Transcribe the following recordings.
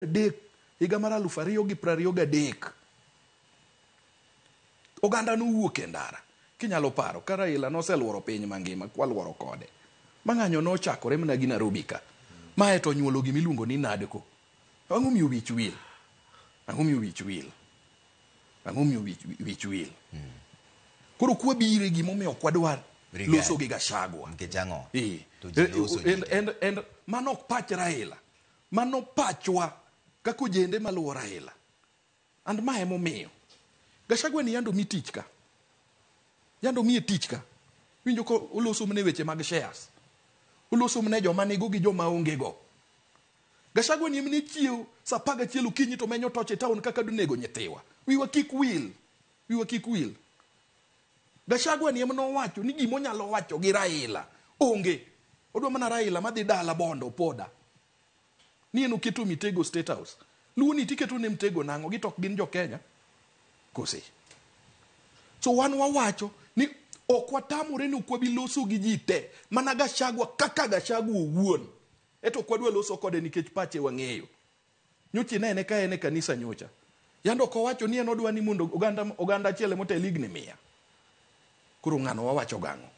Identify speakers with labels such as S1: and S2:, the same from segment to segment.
S1: dek higa mar 2023 oganda nowuok e ndara. Kinyalo paro ka Raila noseluoro piny mangima kwaluoro kode. Mang'anyo nochakore mana gi Nairobi ka. Mae to nyuolo gimiluongo ni NADCO. Ang'o miyo wich wil? Ang'o miyo wich wil? Ang'o miyo wich wil? Koro kwa bire gimomiyo kwadwar loso gi Gachagua.
S2: Nkechango.
S1: And mano pach Raila. Mano pachwa kako jende maluwo Raila. And mae momiyo Gachagua ni yando mi tich ka. Yando mi tich ka. Winjo ko oloso mne weche mag shares. Oloso mne joma nigo gi joma onge go. Gachagua ni mne chiew sa 11 okinyi to menyo toche town kaka donego nyithiwa. Wiwa kik wil. Wiwa kik wil. Gachagua ni mno wacho ni gimo nyalo wacho gi Raila. Onge. Odwa mana Raila madhi dala bondo poda. Ni eno keto mitego State House. Luoni tiketo ne mtego nango gitok gin jo Kenya. Kosi. So wan wawacho ni okwatamore ni kwabiloso gi jite. Mana Gachagua kaka Gachagua owuon. Eto kwadwa loso kode nikech pache wang'eyo. Nyochi nene ka ene kanisa nyocha. Yando ko wacho ni en odwa ni mondo oganda chiele moteligni miya. Koro ng'ano wawacho gang'o.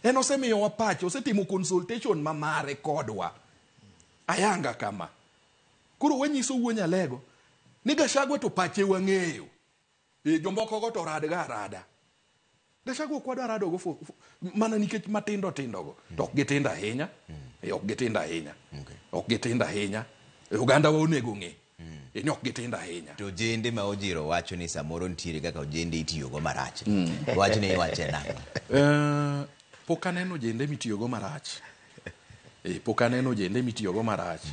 S1: En osemiyo wapache, osetimo consultation mamare kodwa. Ayanga kama. Koro wanyiso wuonya lego. Ni Gachagua to pache wang'eyo. Jomboko go to rada. Gachagua kwadwa rado go mana nikech matindo go. To ok gitinda ahinya. Ok gitinda ahinya. Ok gitinda ahinya. Uganda wa onego ng'e. Ni ok gitinda ahinya.
S2: To jende ma ojiro wacho ni samoro ntiere kaka jende itiyo go marach. Wach ne iwache nang'o?
S1: Pok aneno jende mitiyo go marach. Pok aneno jende mitiyo go marach.